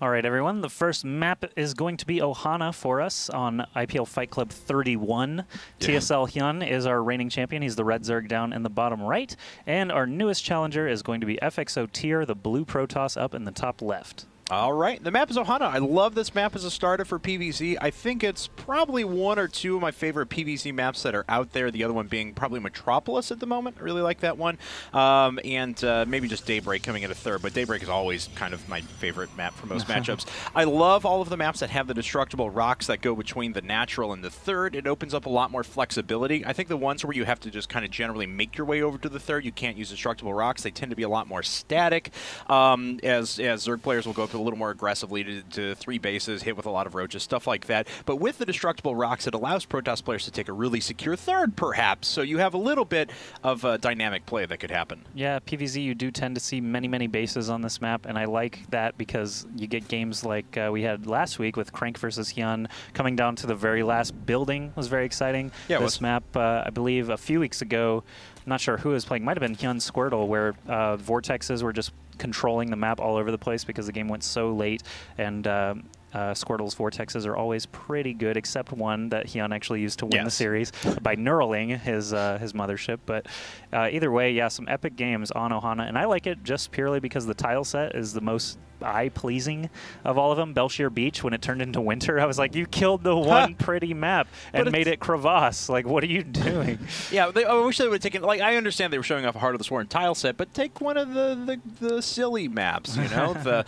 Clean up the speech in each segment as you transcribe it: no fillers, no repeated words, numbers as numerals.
All right, everyone. The first map is going to be Ohana for us on IPL Fight Club 31. Yeah. TSL.HyuN is our reigning champion. He's the red Zerg down in the bottom right. And our newest challenger is going to be FXO.Tear, the blue Protoss up in the top left. All right, the map is Ohana. I love this map as a starter for PvZ. I think it's probably one or two of my favorite PvZ maps that are out there, the other one being probably Metropolis at the moment. I really like that one. And maybe just Daybreak coming in a third, but Daybreak is always kind of my favorite map for most matchups. I love all of the maps that have the destructible rocks that go between the natural and the third. It opens up a lot more flexibility. I think the ones where you have to just kind of generally make your way over to the third, you can't use destructible rocks. They tend to be a lot more static, as Zerg players will go a little more aggressively to 3 bases, hit with a lot of roaches, stuff like that. But with the destructible rocks, it allows Protoss players to take a really secure third, perhaps. So you have a little bit of dynamic play that could happen. Yeah, PvZ, you do tend to see many, many bases on this map, and I like that because you get games like we had last week with Crank versus HyuN coming down to the very last building. Was very exciting. Yeah, this map, I believe, a few weeks ago, I'm not sure who was playing, might have been HyuN Squirtle, where vortexes were just controlling the map all over the place because the game went so late, and Squirtle's vortexes are always pretty good, except one that HyuN actually used to win the series by neuraling his mothership. But either way, yeah, some epic games on Ohana, and I like it just purely because the tile set is the most eye-pleasing of all of them. Belshir Beach, when it turned into winter, I was like, you killed the one pretty map and made it crevasse. Like, what are you doing? Yeah, I wish they would have taken, like, I understand they were showing off a Heart of the Sworn tile set, but take one of the silly maps, you know?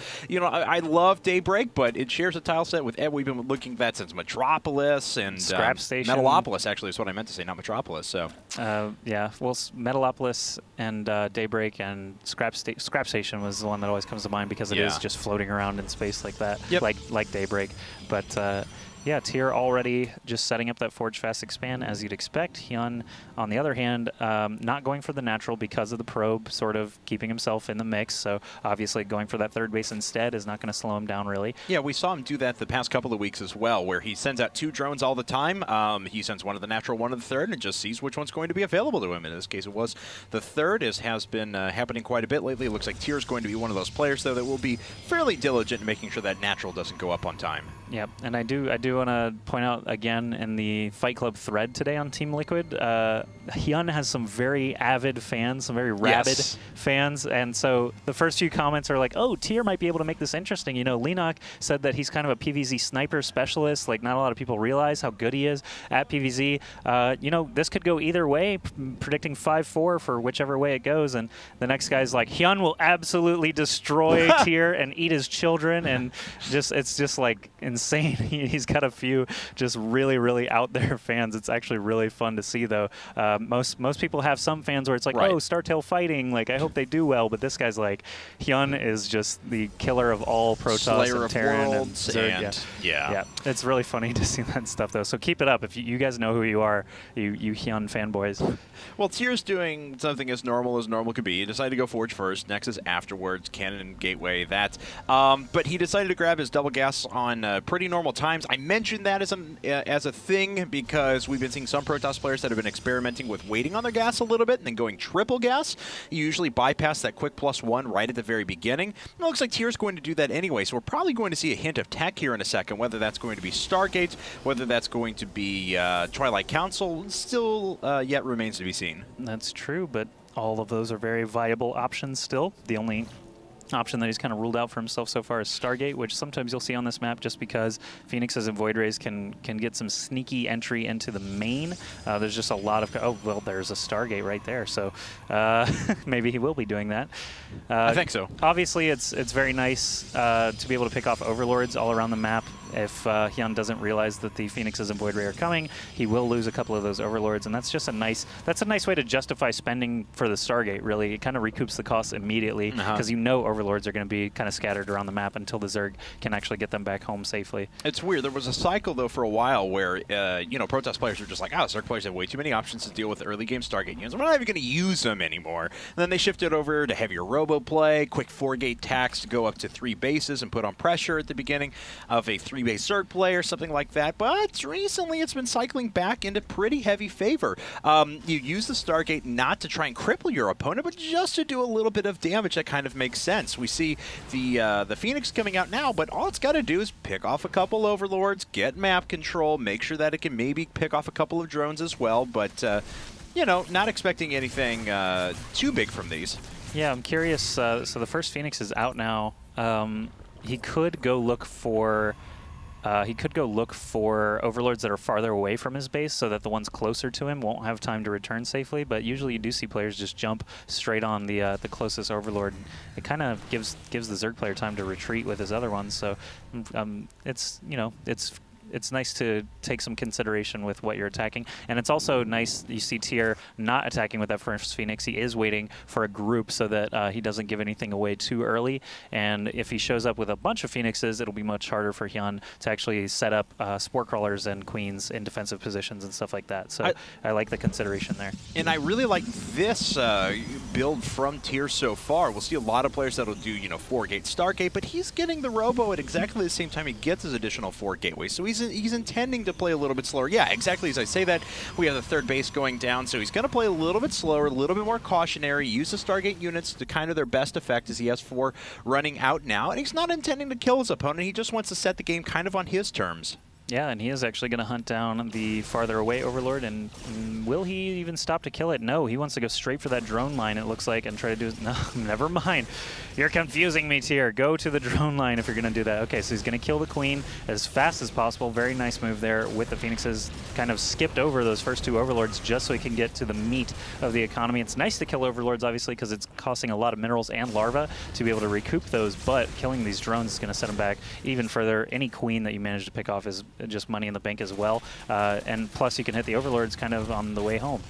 I love Daybreak, but it shares a tile set with, we've been looking at that since Metropolis and Scrap Station. Metalopolis, actually, is what I meant to say, not Metropolis. So yeah, well, Metalopolis and Daybreak and Scrap Station was the one that always comes to mind because it is just floating around in space like that, like Daybreak. But yeah, Tear already just setting up that Forge Fast Expand as you'd expect. HyuN, on the other hand, not going for the natural because of the probe, sort of keeping himself in the mix. So obviously going for that third base instead is not going to slow him down really. Yeah, we saw him do that the past couple of weeks as well, where he sends out 2 drones all the time. He sends one of the natural, one of the third, and just sees which one's going to be available to him. In this case, it was the third, as has been happening quite a bit lately. It looks like Tear is going to be one of those players, though, that will be fairly diligent in making sure that natural doesn't go up on time. Yep, and I do want to point out again in the Fight Club thread today on Team Liquid, HyuN has some very avid fans, some very rabid fans, and so the first few comments are like, oh, Tear might be able to make this interesting. You know, Lenok said that he's kind of a PvZ sniper specialist, like not a lot of people realize how good he is at PvZ. You know, this could go either way, predicting 5-4 for whichever way it goes, and the next guy's like, HyuN will absolutely destroy Tear and eat his children, and it's just like insane. He's got a few just really, really out there fans. It's actually really fun to see, though. Most people have some fans where it's like, oh, Startail fighting, like I hope they do well, but this guy's like, HyuN is just the killer of all Protoss and Terran and Zerg. Yeah, it's really funny to see that stuff, though. So keep it up. If you guys know who you are, you HyuN fanboys. Well, Tear's doing something as normal could be. He decided to go Forge first, Nexus afterwards, Cannon and Gateway, that. But he decided to grab his double gas on pretty normal times. I mentioned that as a thing because we've been seeing some Protoss players that have been experimenting with waiting on their gas a little bit and then going triple gas. You usually bypass that quick +1 right at the very beginning. It looks like Tear's going to do that anyway, so we're probably going to see a hint of tech here in a second, whether that's going to be Stargate, whether that's going to be Twilight Council, still yet remains to be seen. That's true, but all of those are very viable options still. The only option that he's kind of ruled out for himself so far is Stargate, which sometimes you'll see on this map just because Phoenixes and Void Rays can get some sneaky entry into the main. There's just a lot of, oh, well, there's a Stargate right there, so maybe he will be doing that. I think so. Obviously, it's very nice to be able to pick off Overlords all around the map. If HyuN doesn't realize that the Phoenixes and Void Ray are coming, he will lose a couple of those Overlords, and that's just a nice way to justify spending for the Stargate, really. It kind of recoups the costs immediately because you know Overlords are going to be kind of scattered around the map until the Zerg can actually get them back home safely. It's weird. There was a cycle, though, for a while where, you know, Protoss players were just like, oh, Zerg players have way too many options to deal with early game Stargate units. We're not even going to use them anymore. And then they shifted over to heavier robo play, quick 4-gate tax to go up to 3 bases and put on pressure at the beginning of a 3 3-base Zerg player, something like that. But recently, it's been cycling back into pretty heavy favor. You use the Stargate not to try and cripple your opponent, but just to do a little bit of damage. That kind of makes sense. We see the Phoenix coming out now, but all it's got to do is pick off a couple Overlords, get map control, make sure that it can maybe pick off a couple of drones as well. But you know, not expecting anything too big from these. Yeah, I'm curious. So the first Phoenix is out now. He could go look for Overlords that are farther away from his base, so that the ones closer to him won't have time to return safely. But usually, you do see players just jump straight on the closest Overlord. It kind of gives the Zerg player time to retreat with his other ones. So it's, you know, it's nice to take some consideration with what you're attacking. And it's also nice you see TSL not attacking with that first Phoenix. He is waiting for a group so that he doesn't give anything away too early. And if he shows up with a bunch of Phoenixes, it'll be much harder for HyuN to actually set up Spore Crawlers and Queens in defensive positions and stuff like that. So I like the consideration there. And I really like this build from TSL so far. We'll see a lot of players that'll do, you know, 4-gate Stargate, but he's getting the Robo at exactly the same time he gets his additional 4 gateways. So he's intending to play a little bit slower. Yeah, exactly as I say that. We have the third base going down, so he's going to play a little bit slower, a little bit more cautionary, use the Stargate units to kind of their best effect as he has 4 running out now. And he's not intending to kill his opponent. He just wants to set the game kind of on his terms. Yeah, and he is actually going to hunt down the farther away Overlord, and will he even stop to kill it? No, he wants to go straight for that drone line, it looks like, and try to do it. No, never mind. You're confusing me, TSL. Go to the drone line if you're going to do that. Okay, so he's going to kill the Queen as fast as possible. Very nice move there with the Phoenixes. Kind of skipped over those first 2 Overlords just so he can get to the meat of the economy. It's nice to kill Overlords, obviously, because it's costing a lot of minerals and larva to be able to recoup those, but killing these drones is going to set him back even further. Any Queen that you manage to pick off is just money in the bank as well, and plus you can hit the Overlords kind of on the way home.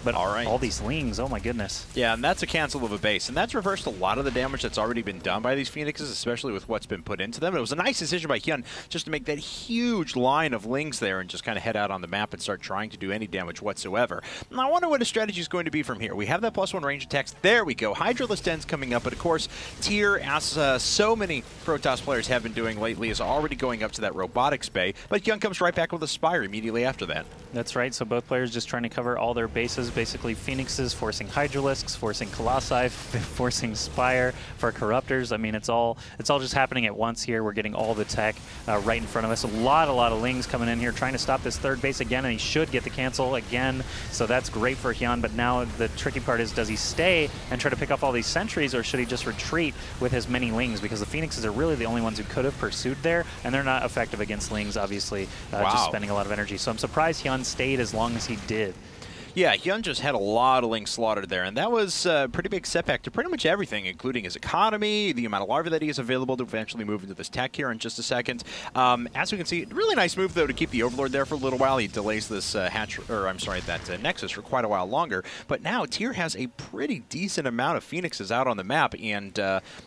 But all these Lings, oh my goodness. Yeah, and that's a cancel of a base. And that's reversed a lot of the damage that's already been done by these Phoenixes, especially with what's been put into them. It was a nice decision by HyuN just to make that huge line of Lings there and just kind of head out on the map and start trying to do any damage whatsoever. And I wonder what his strategy is going to be from here. We have that +1 range attacks. There we go. Hydralisk Den's coming up, but of course, TSL, as so many Protoss players have been doing lately, is already going up to that Robotics Bay. But HyuN comes right back with a Spire immediately after that. That's right. So both players just trying to cover all their bases, basically Phoenixes, forcing Hydralisks, forcing Colossi, forcing Spire for Corruptors. I mean, it's all just happening at once here. We're getting all the tech right in front of us. A lot of Lings coming in here, trying to stop this third base again, and he should get the cancel again. So that's great for HyuN, but now the tricky part is, does he stay and try to pick off all these sentries, or should he just retreat with his many Lings? Because the Phoenixes are really the only ones who could have pursued there, and they're not effective against Lings, obviously, just spending a lot of energy. So I'm surprised HyuN stayed as long as he did. Yeah, HyuN just had a lot of Lings slaughtered there, and that was a pretty big setback to pretty much everything, including his economy, the amount of larvae that he has available to eventually move into this tech here in just a second. As we can see, really nice move, though, to keep the Overlord there for a little while. He delays this that Nexus for quite a while longer, but now TSL has a pretty decent amount of Phoenixes out on the map, and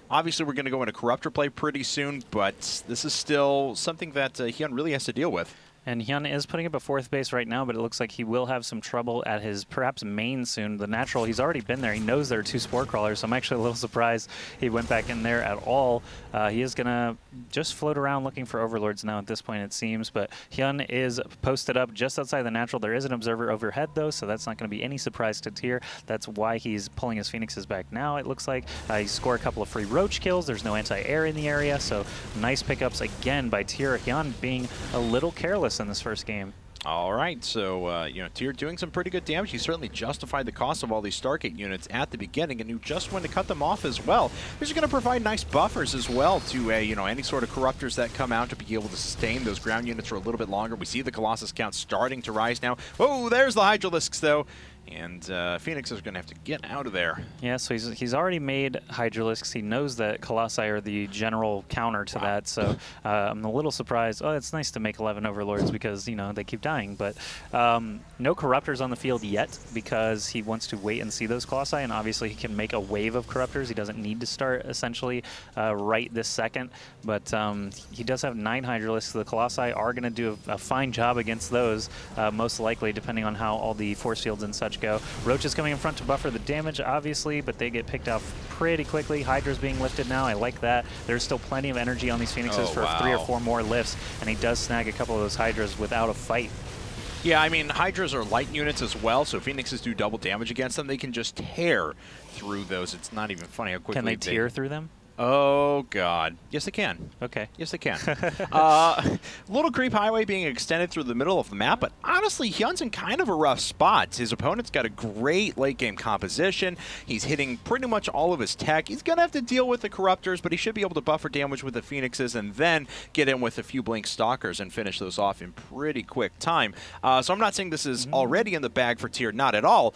obviously we're going to go into Corruptor play pretty soon, but this is still something that HyuN really has to deal with. And HyuN is putting up a 4th base right now, but it looks like he will have some trouble at his perhaps main soon. The natural, he's already been there. He knows there are 2 Spore Crawlers, so I'm actually a little surprised he went back in there at all. He is going to just float around looking for Overlords now at this point, it seems. But HyuN is posted up just outside the natural. There is an observer overhead, though, so that's not going to be any surprise to TSL. That's why he's pulling his Phoenixes back now, it looks like. He scored a couple of free Roach kills. There's no anti-air in the area, so nice pickups again by TSL. HyuN being a little careless in this first game. All right, so, you know, TSL doing some pretty good damage. He certainly justified the cost of all these Stargate units at the beginning, and knew just when to cut them off as well. These are going to provide nice buffers as well to, you know, any sort of Corruptors that come out to be able to sustain those ground units for a little bit longer. We see the Colossus count starting to rise now. Whoa, there's the Hydralisks, though. And Phoenix is going to have to get out of there. Yeah, so he's already made Hydralisks. He knows that Colossi are the general counter to that, so I'm a little surprised. Oh, it's nice to make 11 Overlords because, you know, they keep dying. But no Corruptors on the field yet because he wants to wait and see those Colossi, and obviously he can make a wave of Corruptors. He doesn't need to start, essentially, right this second. But he does have 9 Hydralisks. The Colossi are going to do a fine job against those, most likely, depending on how all the force fields and such damage go. Roach is coming in front to buffer the damage, obviously, but they get picked off pretty quickly. Hydra's being lifted now. I like that. There's still plenty of energy on these Phoenixes for 3 or 4 more lifts, and he does snag a couple of those Hydras without a fight. Yeah, I mean, Hydras are light units as well, so Phoenixes do double damage against them. They can just tear through those. It's not even funny how quickly Can they tear through them? Oh, God. Yes, they can. Okay. Yes, they can. Little Creep Highway being extended through the middle of the map, but honestly, HyuN's in kind of a rough spot. His opponent's got a great late-game composition. He's hitting pretty much all of his tech. He's going to have to deal with the Corruptors, but he should be able to buffer damage with the Phoenixes and then get in with a few Blink Stalkers and finish those off in pretty quick time. So I'm not saying this is already in the bag for Tear, not at all.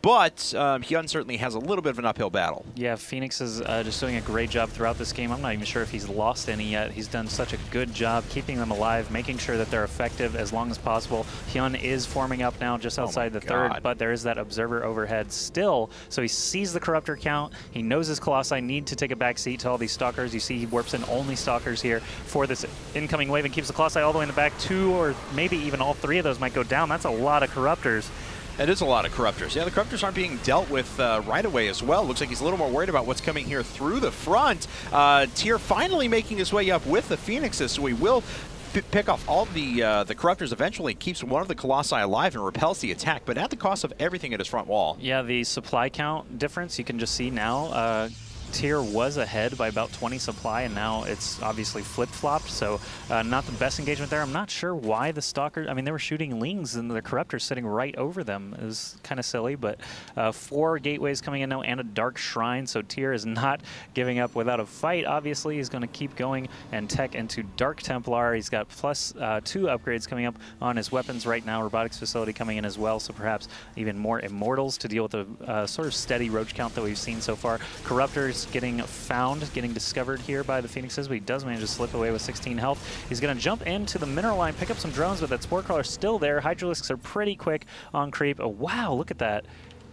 But HyuN certainly has a little bit of an uphill battle. Yeah, Phoenix is just doing a great job throughout this game. I'm not even sure if he's lost any yet. He's done such a good job keeping them alive, making sure that they're effective as long as possible. HyuN is forming up now just outside the third, but there is that Observer overhead still. So he sees the Corruptor count. He knows his Colossi need to take a back seat to all these Stalkers. You see he warps in only Stalkers here for this incoming wave and keeps the Colossi all the way in the back. 2 or maybe even all 3 of those might go down. That's a lot of Corruptors. That is a lot of Corruptors. Yeah, the Corruptors aren't being dealt with right away as well. Looks like he's a little more worried about what's coming here through the front. Tear finally making his way up with the Phoenixes, so he will pick off all the Corruptors eventually, keeps one of the Colossi alive and repels the attack, but at the cost of everything at his front wall. Yeah, the supply count difference you can just see now. Tear was ahead by about 20 supply, and now it's obviously flip-flopped, so not the best engagement there. I'm not sure why the Stalkers, I mean, they were shooting Lings and the Corruptors sitting right over them. It was kind of silly, but 4 Gateways coming in now and a Dark Shrine, so Tear is not giving up without a fight. Obviously, he's going to keep going and tech into Dark Templar. He's got plus 2 upgrades coming up on his weapons right now, Robotics Facility coming in as well, so perhaps even more Immortals to deal with the sort of steady Roach count that we've seen so far. Corruptors getting found, getting discovered here by the Phoenixes, but he does manage to slip away with 16 health. He's going to jump into the mineral line, pick up some drones, but that Spore Crawler's still there. Hydralisks are pretty quick on creep. Oh, wow, look at that.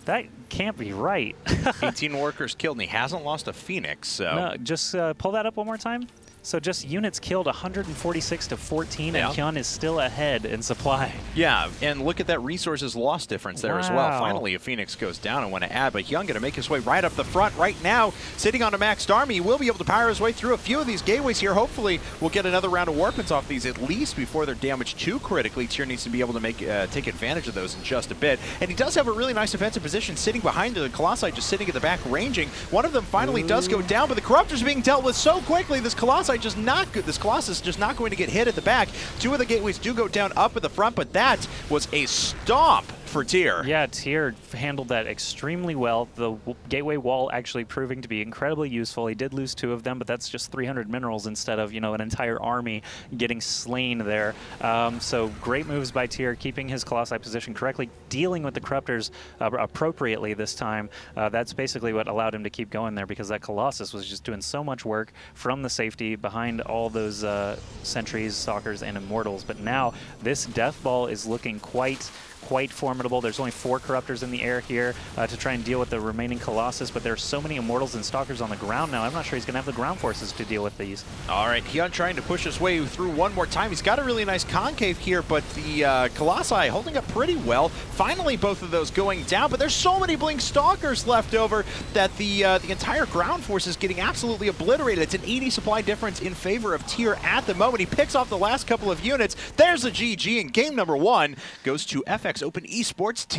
That can't be right. 18 workers killed, and he hasn't lost a Phoenix, so... No, just pull that up one more time. So just units killed 146 to 14, and HyuN is still ahead in supply. Yeah, and look at that resources loss difference there as well. Finally, a Phoenix goes down and want to add, but HyuN going to make his way right up the front right now. Sitting on a maxed army, he will be able to power his way through a few of these gateways here. Hopefully, we'll get another round of warpments off these at least before they're damaged too critically. Tear needs to be able to take advantage of those in just a bit. And he does have a really nice defensive position sitting behind the Colossi, just sitting at the back ranging. One of them finally does go down, but the Corruptors being dealt with so quickly. This Colossi just not good. This Colossus just not going to get hit at the back. 2 of the gateways do go down up at the front, but that was a stomp for Tear. Yeah, Tear handled that extremely well. The gateway wall actually proving to be incredibly useful. He did lose 2 of them, but that's just 300 minerals instead of, you know, an entire army getting slain there. So great moves by Tear, keeping his Colossi position correctly, dealing with the Corruptors appropriately this time. That's basically what allowed him to keep going there, because that Colossus was just doing so much work from the safety behind all those sentries, stalkers, and immortals. But now this death ball is looking quite formidable. There's only 4 Corruptors in the air here to try and deal with the remaining Colossus, but there's so many Immortals and Stalkers on the ground now. I'm not sure he's going to have the ground forces to deal with these. All right, HyuN trying to push his way through one more time. He's got a really nice concave here, but the Colossi holding up pretty well. Finally, both of those going down, but there's so many Blink Stalkers left over that the entire ground force is getting absolutely obliterated. It's an 80 supply difference in favor of Tear at the moment. He picks off the last couple of units. There's a GG, and game number 1 goes to FX Open Esports Tear.